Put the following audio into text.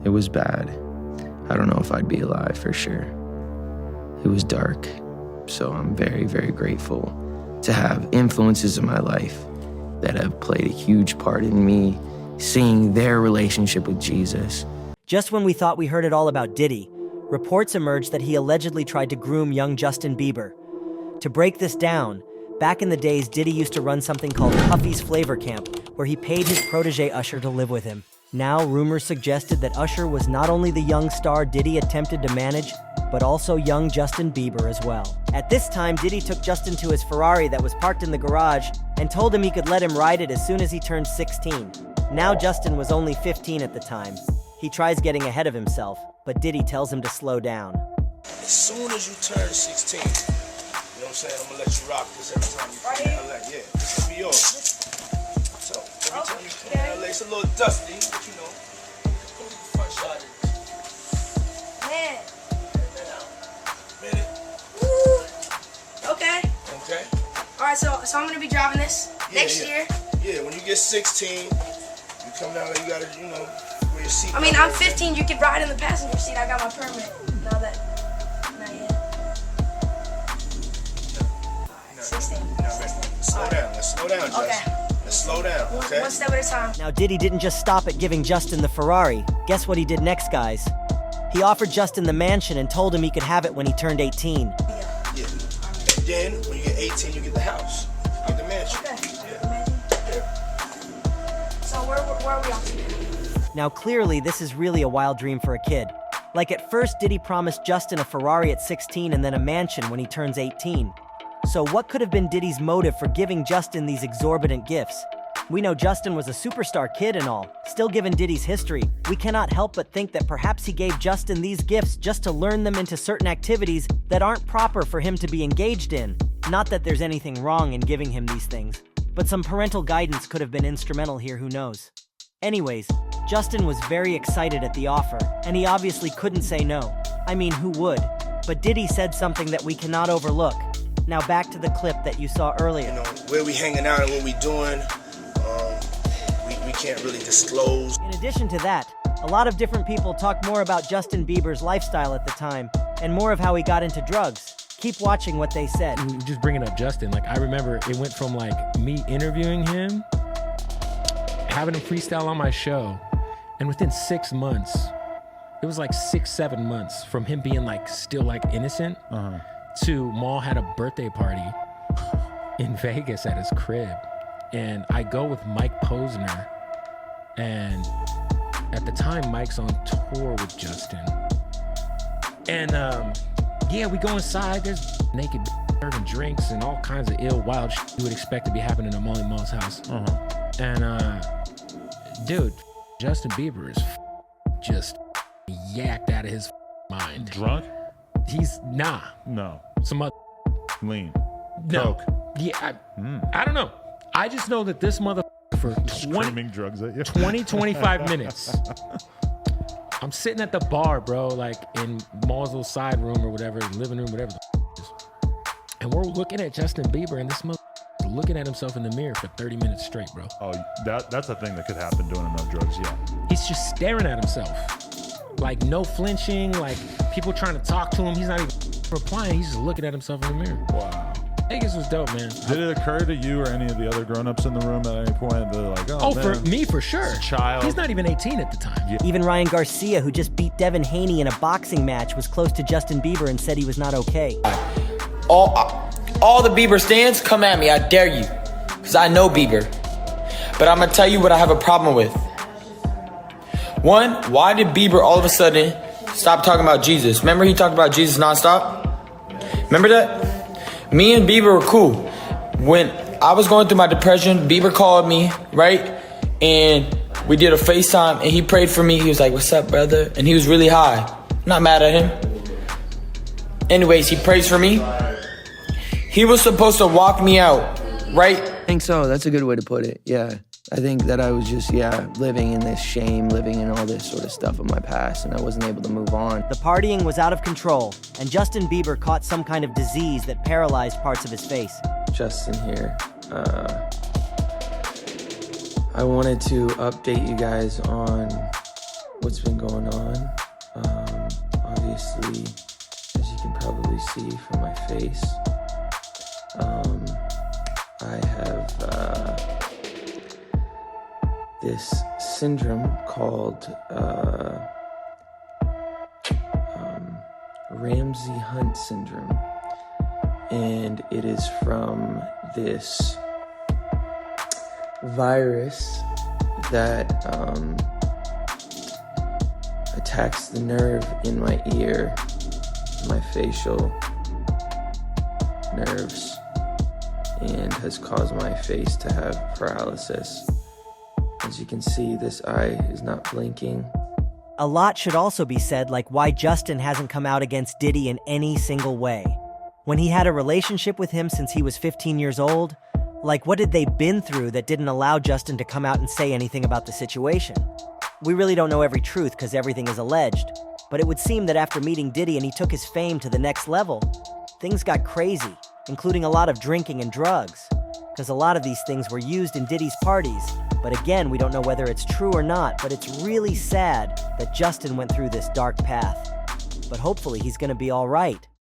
It was bad. I don't know if I'd be alive for sure. It was dark. So I'm very, very grateful to have influences in my life that have played a huge part in me seeing their relationship with Jesus. Just when we thought we heard it all about Diddy, reports emerged that he allegedly tried to groom young Justin Bieber. To break this down, back in the days, Diddy used to run something called Puffy's Flavor Camp, where he paid his protege Usher to live with him. Now, rumors suggested that Usher was not only the young star Diddy attempted to manage, but also young Justin Bieber as well. At this time, Diddy took Justin to his Ferrari that was parked in the garage and told him he could let him ride it as soon as he turned 16. Now Justin was only 15 at the time. He tries getting ahead of himself, but Diddy tells him to slow down. As soon as you turn 16, you know what I'm saying, I'm gonna let you rock this every time you come to LA. Yeah, this will be yours. So every time you come to LA, it's a little dusty, but you know, go to the front shot. Man. Minute. Woo. Okay. Okay. All right, so I'm gonna be driving this next year. Yeah, when you get 16, you come down there, you gotta, you know, wear your seat. I mean, I'm 15. You could ride in the passenger seat. I got my permit. Not yet. All right, 16. Slow down. Let's slow down, Justin. Okay. Let's slow down, okay? One step at a time. Now, Diddy didn't just stop at giving Justin the Ferrari. Guess what he did next, guys? He offered Justin the mansion and told him he could have it when he turned 18. Yeah. And then, when you get 18, you get the house. You get the mansion. Okay. Yeah. So where are we off to? Now, clearly, this is really a wild dream for a kid. Like, at first, Diddy promised Justin a Ferrari at 16 and then a mansion when he turns 18. So what could have been Diddy's motive for giving Justin these exorbitant gifts? We know Justin was a superstar kid and all. Still, given Diddy's history, we cannot help but think that perhaps he gave Justin these gifts just to learn them into certain activities that aren't proper for him to be engaged in. Not that there's anything wrong in giving him these things, but some parental guidance could have been instrumental here, who knows. Anyways, Justin was very excited at the offer, and he obviously couldn't say no. I mean, who would? But Diddy said something that we cannot overlook. Now back to the clip that you saw earlier. You know, where we hanging out and what we doing, we can't really disclose. In addition to that, a lot of different people talk more about Justin Bieber's lifestyle at the time, and more of how he got into drugs. Keep watching what they said. Just bringing up Justin, like, I remember it went from like me interviewing him, having him freestyle on my show, and within 6 months, it was like 6-7 months from him being like still like innocent to Maul had a birthday party in Vegas at his crib, and I go with Mike Posner, and at the time Mike's on tour with Justin, and yeah, we go inside, there's naked serving drinks and all kinds of ill wild shit you would expect to be happening at Molly Mall's house. And dude, Justin Bieber is just yacked out of his mind. Drunk? He's No. some other Lean. no. Coke. Yeah, I don't know. I just know that this mother for 20, Screaming drugs at you. 25 minutes. I'm sitting at the bar, bro, like in Maul's little side room or whatever, living room, whatever the is. And we're looking at Justin Bieber, and this mother looking at himself in the mirror for 30 minutes straight, bro. Oh, that's a thing that could happen doing enough drugs, yeah. He's just staring at himself. Like, no flinching, like people trying to talk to him. He's not even replying. He's just looking at himself in the mirror. Wow. Vegas was dope, man. Did it occur to you or any of the other grown-ups in the room at any point they're like, Oh, man, for me, for sure. it's a child. He's not even 18 at the time. Yeah. Even Ryan Garcia, who just beat Devin Haney in a boxing match, was close to Justin Bieber and said he was not okay. All the Bieber stands, come at me, I dare you. Because I know Bieber. But I'm going to tell you what I have a problem with. One, why did Bieber all of a sudden stop talking about Jesus? Remember he talked about Jesus nonstop? Remember that? Me and Bieber were cool. When I was going through my depression, Bieber called me, right? And we did a FaceTime, and he prayed for me. He was like, "What's up, brother?" And he was really high. I'm not mad at him. Anyways, he prays for me. He was supposed to walk me out, right? I think so. That's a good way to put it. Yeah. I think that I was just, living in this shame, living in all this sort of stuff of my past, and I wasn't able to move on. The partying was out of control, and Justin Bieber caught some kind of disease that paralyzed parts of his face. Justin here. I wanted to update you guys on what's been going on. Obviously, as you can probably see from my face, I have this syndrome called Ramsay-Hunt syndrome, and it is from this virus that attacks the nerve in my ear, my facial nerves, and has caused my face to have paralysis. As you can see, this eye is not blinking. A lot should also be said, like why Justin hasn't come out against Diddy in any single way. When he had a relationship with him since he was 15 years old, like what had they been through that didn't allow Justin to come out and say anything about the situation? We really don't know every truth because everything is alleged, but it would seem that after meeting Diddy and he took his fame to the next level, things got crazy, including a lot of drinking and drugs, because a lot of these things were used in Diddy's parties. But again, we don't know whether it's true or not, but it's really sad that Justin went through this dark path. But hopefully he's gonna be all right.